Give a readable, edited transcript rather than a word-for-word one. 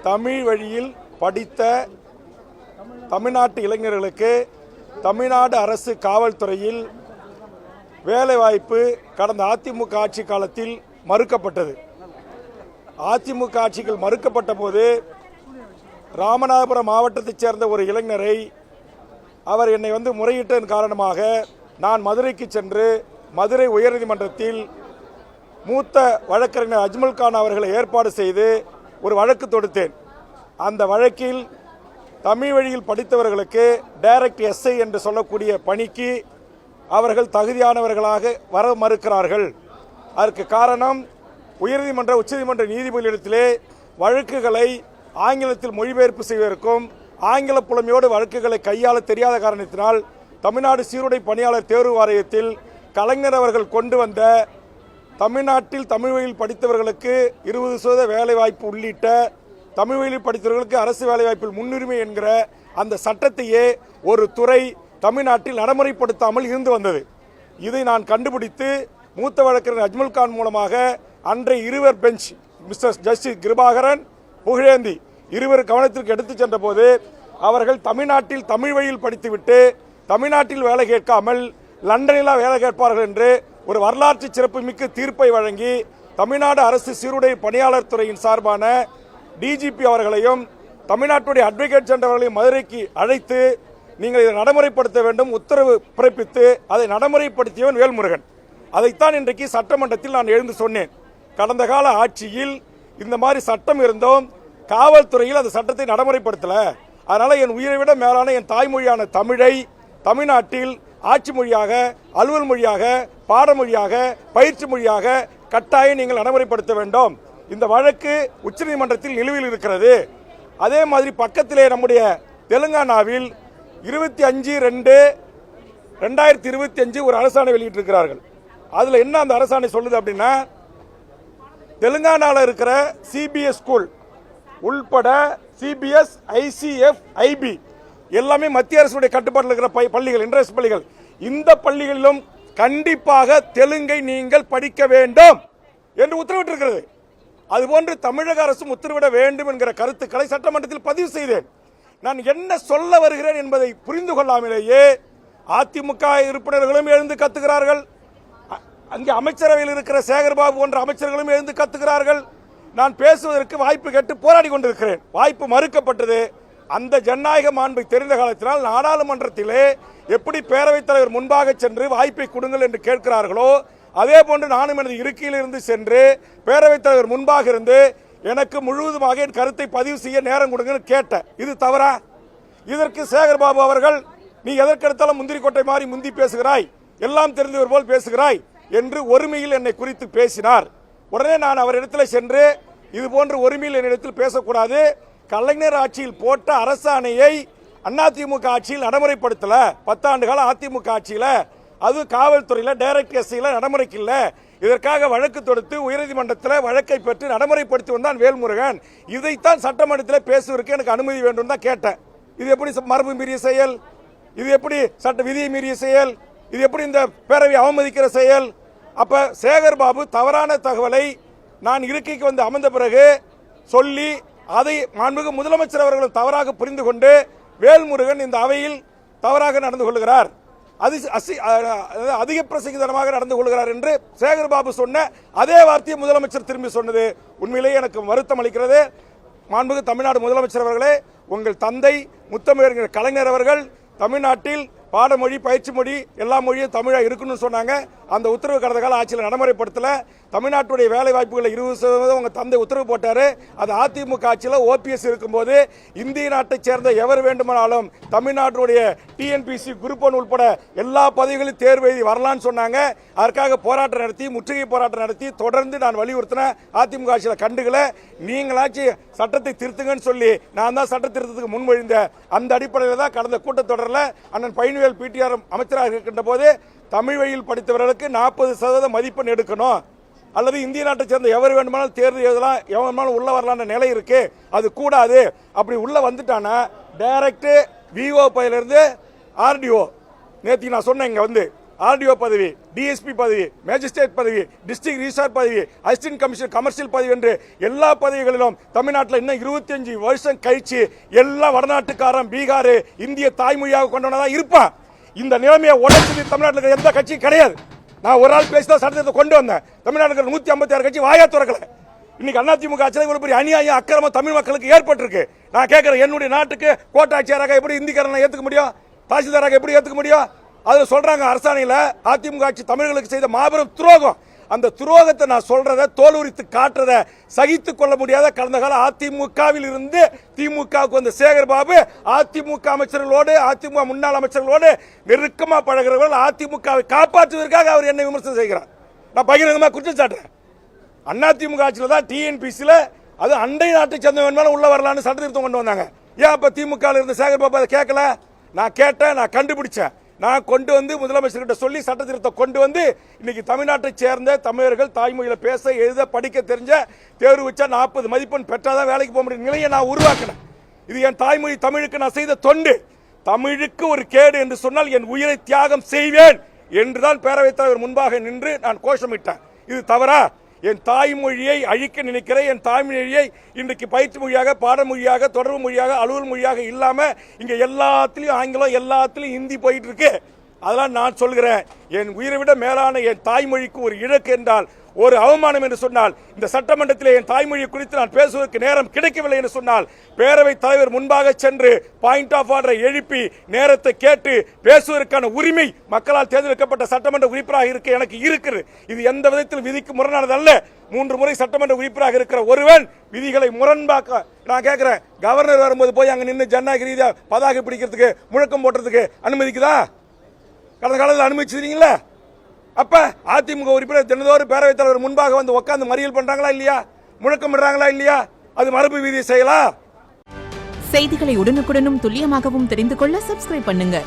தமிழ் வழியில் படித்த தமிழ்நாட்டு இளைஞர்களுக்கு தமிழ்நாடு அரசு காவல்துறையில் வேலைவாய்ப்பு கடந்த அதிமுக ஆட்சி காலத்தில் மறுக்கப்பட்டது. அதிமுக ஆட்சிகள் மறுக்கப்பட்ட போது ராமநாதபுரம் மாவட்டத்தைச் சேர்ந்த ஒரு இளைஞரை அவர் என்னை முறையிட்டதன் காரணமாக நான் மதுரைக்கு சென்று மதுரை உயர்நீதிமன்றத்தில் மூத்த வழக்கறிஞர் அஜ்மல் கான் அவர்களை ஏற்பாடு செய்து ஒரு வழக்கு தொடுத்தேன். அந்த வழக்கில் தமிழ் வழியில் படித்தவர்களுக்கு டைரக்ட் எஸ்ஐ என்று சொல்லக்கூடிய பணிக்கு அவர்கள் தகுதியானவர்களாக வர மறுக்கிறார்கள். அதற்கு காரணம் உயர்நீதிமன்ற உச்சநீதிமன்ற நீதிபதிகளிடத்திலே வழக்குகளை ஆங்கிலத்தில் மொழிபெயர்ப்பு செய்வதற்கும் ஆங்கில புலமையோடு வழக்குகளை கையாள தெரியாத காரணத்தினால் தமிழ்நாடு சீருடை பணியாளர் தேர்வு வாரியத்தில் கலைஞர் அவர்கள் கொண்டு வந்த தமிழ்நாட்டில் தமிழ் வழியில் படித்தவர்களுக்கு 20% வேலைவாய்ப்பு உள்ளிட்ட தமிழ் வழியில் படித்தவர்களுக்கு அரசு வேலைவாய்ப்பில் முன்னுரிமை என்கிற அந்த சட்டத்தையே ஒரு துறை தமிழ்நாட்டில் நடைமுறைப்படுத்தாமல் இருந்து வந்தது. இதை நான் கண்டுபிடித்து மூத்த வழக்கறிஞர் அஜ்மல் கான் மூலமாக அன்றைய இருவர் bench mister justice Kirubakaran Pugazhendhi இருவர் கவனத்திற்கு எடுத்துச் சென்ற போது அவர்கள் தமிழ்நாட்டில் தமிழ் வழியில் படித்துவிட்டு தமிழ்நாட்டில் வேலை கேட்காமல் லண்டனில் வேலை கேட்பார்கள் என்று ஒரு வரலாற்று சிறப்புமிக்க தீர்ப்பை வழங்கி தமிழ்நாடு அரசு சீருடை பணியாளர் துறையின் சார்பான டிஜிபி அவர்களையும் தமிழ்நாட்டுடைய அட்வொகேட் ஜெனரலையும் மதுரைக்கு அழைத்து நீங்கள் இதை நடைமுறைப்படுத்த வேண்டும் உத்தரவு பிறப்பித்து அதை நடைமுறைப்படுத்தியவன் வேல்முருகன். அதைத்தான் இன்றைக்கு சட்டமன்றத்தில் நான் எழுந்து சொன்னேன். கடந்த கால ஆட்சியில் இந்த மாதிரி சட்டம் இருந்தோம், காவல்துறையில் அந்த சட்டத்தை நடைமுறைப்படுத்தல. அதனால என் உயிரை விட மேலான என் தாய்மொழியான தமிழை தமிழ்நாட்டில் ஆட்சி மொழியாக, அலுவல் மொழியாக, பாடமொழியாக, பயிற்சி மொழியாக கட்டாயம் நீங்கள் நடைமுறைப்படுத்த வேண்டும். இந்த வழக்கு உச்சநீதிமன்றத்தில் நிலுவையில் இருக்கிறது. அதே மாதிரி பக்கத்திலே நம்முடைய தெலுங்கானாவில் 25/2/2025 ஒரு அரசாணை வெளியிட்டிருக்கிறார்கள். அதுல என்ன அந்த அரசாணை சொல்லுது அப்படின்னா, தெலுங்கானாவில் இருக்கிற சிபிஎஸ் ஸ்கூல் உள்பட சிபிஎஸ், ஐசிஎஃப், ஐபி எல்லாமே மத்திய அரசுடைய கட்டுப்பாட்டில் இருக்கிற பள்ளிகள், இன்டர்நேஷனல் பள்ளிகள், இந்த பள்ளிகளிலும் கண்டிப்பாக தெலுங்கை நீங்கள் படிக்க வேண்டும் என்று உத்தரவிட்டிருக்கிறது. அதுபோன்று தமிழக அரசும் உத்தரவிட வேண்டும் என்கிற கருத்துக்களை சட்டமன்றத்தில் பதிவு செய்தேன். நான் என்ன சொல்ல வருகிறேன் என்பதை புரிந்து கொள்ளாமலேயே அதிமுக உறுப்பினர்களும் எழுந்து கத்துகிறார்கள். அங்கே அமைச்சரவையில் இருக்கிற சேகர்பாபு போன்ற அமைச்சர்களும் எழுந்து கத்துகிறார்கள். நான் பேசுவதற்கு வாய்ப்பு கேட்டு போராடி கொண்டிருக்கிறேன். வாய்ப்பு மறுக்கப்பட்டது. அந்த ஜனநாயக மாண்பை தெரிந்த காலத்தினால் நாடாளுமன்றத்திலே எப்படி பேரவைத் தலைவர் முன்பாக சென்று வாய்ப்பை கொடுங்கள் என்று கேட்கிறார்களோ அதே போன்று நானும் எனது இருக்கையில் இருந்து சென்று பேரவைத் தலைவர் முன்பாக இருந்து எனக்கு முழுவதுமாக என் கருத்தை பதிவு செய்ய நேரம் கொடுங்கன்னு கேட்டேன். இது தவறா? இதற்கு சேகர்பாபு அவர்கள், நீ எதற்கெடுத்தாலும் முந்திரி கொட்டை மாதிரி முந்தி பேசுகிறாய், எல்லாம் தெரிந்தவர் போல் பேசுகிறாய் என்று ஒருமையில் என்னை குறித்து பேசினார். உடனே நான் அவரிடத்தில் சென்று இது போன்ற ஒருமையில் என்னிடத்தில் பேசக்கூடாது, கலைஞர் ஆட்சியில் போட்ட அரசாணையை அதிமுக ஆட்சியில் நடைமுறைப்படுத்தல, 10 ஆண்டு கால அதிமுக ஆட்சியில அது காவல்துறையில் டைரக்ட் எஸ்ஐல நடைமுறைக்கு இல்ல, இதற்காக வழக்கு தொடுத்து உயர்நீதிமன்றத்தில் வழக்கை பெற்று நடைமுறைப்படுத்தி வந்தான் வேல்முருகன். இதைத்தான் சட்டமன்றத்தில் பேசுவதற்கு எனக்கு அனுமதி வேண்டும் தான் கேட்டேன். இது எப்படி மரபு மீறிய செயல்? இது எப்படி சட்ட விதியை மீறிய செயல்? இது எப்படி இந்த பேரவை அவமதிக்கிற செயல்? அப்ப சேகர்பாபு தவறான தகவலை நான் இருக்கைக்கு வந்து அமர்ந்த பிறகு சொல்லி அதை மாண்புமிகு முதலமைச்சர் அவர்கள் தவறாக புரிந்து கொண்டு வேல்முருகன் இந்த அவையில் தவறாக நடந்து கொள்கிறார், அதிக பிரசங்கிதனமாக நடந்து கொள்கிறார் என்று சேகர்பாபு சொன்ன அதே வார்த்தையை முதலமைச்சர் திரும்பி சொன்னது உண்மையிலேயே எனக்கு வருத்தம் அளிக்கிறது. மாண்புமிகு தமிழ்நாடு முதலமைச்சர் அவர்களே, உங்கள் தந்தை முத்தமிழறிஞர் கலைஞர் அவர்கள் தமிழ்நாட்டில் பாடமொழி, பயிற்சி மொழி, எல்லா மொழியும் தமிழா இருக்கணும்னு சொன்னாங்க. அந்த உத்தரவு கடந்த கால ஆட்சியில் நடைமுறைப்படுத்தல. தமிழ்நாட்டுடைய வேலை வாய்ப்புகளை 20% உங்க தந்தை உத்தரவு போட்டாரு. அது அதிமுக ஆட்சியில் ஓபிஎஸ் இருக்கும்போது இந்திய நாட்டை சேர்ந்த எவர் வேண்டுமானாலும் தமிழ்நாட்டுடைய டிஎன்பிசி குரூப் 1 உட்பட எல்லா பதவிகளும் தேர்வு எழுதி வரலான்னு சொன்னாங்க. அதற்காக போராட்டம் நடத்தி, முற்றுகை போராட்டம் நடத்தி தொடர்ந்து நான் வலியுறுத்தின. அதிமுக ஆட்சியில் கண்டுகல. நீங்களாச்சு சட்டத்தை திருத்துங்கன்னு சொல்லி நான் தான் சட்ட திருத்தத்துக்கு முன்மொழிந்த அந்த அடிப்படையில் தான் கடந்த கூட்டத்தொடரில் அண்ணன் பையன்வேல் பிடிஆர் அமைச்சராக இருக்கின்ற போது தமிழ் வழியில் படித்தவர்களுக்கு 40% மதிப்பெண் எடுக்கணும், அல்லது இந்திய நாட்டை சேர்ந்த எவர் வேண்டுமானாலும் தேர்வு எழுதலாம், எவன் வேணுமானாலும் உள்ள வரலான்ற நிலை இருக்கு, அது கூடாது. அப்படி உள்ள வந்துட்டானா டைரக்ட் விஓ பையிலிருந்து ஆர்டிஓ, நேற்று நான் சொன்னேன் இங்க வந்து ஆர்டிஓ பதவி, டிஎஸ்பி பதவி, மேஜிஸ்ட்ரேட் பதவி, டிஸ்ட்ரிக்ட் ரிஜிஸ்ட்ரார் பதவி, அசிஸ்டன்ட் கமிஷனர் கமர்ஷியல் பதவி என்று எல்லா பதவிகளிலும் தமிழ்நாட்டில் இன்னும் 25 வருஷம் கழிச்சு எல்லா வடநாட்டுக்காரன் பீகார் இந்திய தாய்மொழியாக கொண்டவனதான் இருப்பான். இந்த நிலைமையை உடைச்சது தமிழ்நாட்டில் எந்த கட்சியும் கிடையாது. நான் ஒரு ஆள் பேசிதான் சட்டத்தை கொண்டு வந்தேன். தமிழ்நாட்டில் 156 கட்சி வாயா திறக்கல. இன்னைக்கு அதிமுக ஆட்சியில் ஒரு பெரிய அநியாயம் அக்கிரமம் தமிழ் மக்களுக்கு ஏற்பட்டிருக்கு. நான் கேட்கிறேன், என்னுடைய நாட்டுக்கு கோட்டாட்சியராக எப்படி இந்திக்காரனை ஏற்றுக்க முடியும்? தாசில்தாராக எப்படி ஏற்றுக்க முடியும்? அதில் சொல்றாங்க அரசாணையில் அதிமுக ஆட்சி தமிழர்களுக்கு செய்த மாபெரும் துரோகம். அந்த துரோகத்தை நான் சொல்றத தோலுரித்து காட்டுறத சகித்துக் கொள்ள முடியாத கடந்த கால அதிமுகவில் இருந்து திமுகவுக்கு வந்த சேகர் பாபு அதிமுக அமைச்சர்களோடு அதிமுக முன்னாள் அமைச்சர்களோடு நெருக்கமா பழகிறவர்கள் அதிமுகவை காப்பாற்றுவதற்காக அவர் என்னை விமர்சனம் செய்கிறார். நான் பகிரங்கமாக குற்றம் சாட்டுறேன். அதிமுக ஆட்சியில் தான் டிஎன்பிசியில் அது அண்டை நாட்டை சேர்ந்தவன் மேல உள்ள வரலான்னு சட்ட திருத்தம் கொண்டு வந்தாங்க. ஏன் அப்ப திமுக இருந்த சேகர் பாபு அதை கேட்கல? நான் கேட்டேன், நான் கண்டுபிடிச்சேன். நான் கொண்டு வந்து முதலமைச்சர்கிட்ட சொல்லி சட்ட திருத்தம் கொண்டு வந்து இன்னைக்கு தமிழ்நாட்டை சேர்ந்த தமிழர்கள் தாய்மொழியில பேச எழுத படிக்க தெரிஞ்ச தேர்வு வச்சா 40 மதிப்பெண் பெற்றாதான் வேலைக்கு போக முடியும் நிலையை நான் உருவாக்கினேன். இது என் தாய்மொழி தமிழுக்கு நான் செய்த தொண்டு. தமிழுக்கு ஒரு கேடு என்று சொன்னால் என் உயிரை தியாகம் செய்வேன் என்றுதான் பேரவைத் தலைவர் முன்பாக நின்று நான் கோஷமிட்டேன். இது தவறா? என் தாய்மொழியை அழிக்க நினைக்கிற என் தாய்மொழியை இன்றைக்கு பயிற்சி மொழியாக, பாடமொழியாக, தொடர்பு மொழியாக, அலுவல் மொழியாக இல்லாம இங்க எல்லாத்திலையும் ஆங்கிலம், எல்லாத்திலையும் ஹிந்தி போயிட்டு இருக்கு. அதெல்லாம் நான் சொல்கிறேன், என் உயிரை விட மேலான என் தாய்மொழிக்கு ஒரு இழக்கு என்றால், ஒரு அவமானம் என்று சொன்னால், இந்த சட்டமன்றத்தில் என் தாய்மொழி குறித்து நான் பேசுவதற்கு நேரம் கிடைக்கவில்லை என்று சொன்னால், பேரவைத் தலைவர் முன்பாக சென்று பாயிண்ட் ஆஃப் ஆர்டரை எழுப்பி நேரத்தை கேட்டு பேசுவதற்கான உரிமை மக்களால் தேர்ந்தெடுக்கப்பட்ட சட்டமன்ற உறுப்பினராக இருக்க எனக்கு இருக்குது. இது எந்த விதத்தில் விதிக்கு முரணானது அல்ல. 3 முறை சட்டமன்ற உறுப்பினராக இருக்கிற ஒருவன் விதிகளை முரண்பாக்க நான் கேட்கிறேன். கவர்னர் வரும்போது போய் அங்க நின்று ஜனநாயக ரீதியா பதாகை பிடிக்கிறதுக்கு முழக்கம் போடுறதுக்கு அனுமதிக்குதா? கடந்த காலத்தில் அனுமதிச்சிருக்கீங்களா? அப்ப அதிமுக உறுப்பினர் தினந்தோறும் பேரவைத் தலைவர் முன்பாக வந்து உட்கார்ந்து மறியல் பண்றாங்களா இல்லையா? முழக்கம் பண்றாங்களா இல்லையா? அது மரபு விதி செய்யலாம். செய்திகளை உடனுக்குடனும் துல்லியமாகவும் தெரிந்து கொள்ள சப்ஸ்கிரைப் பண்ணுங்க.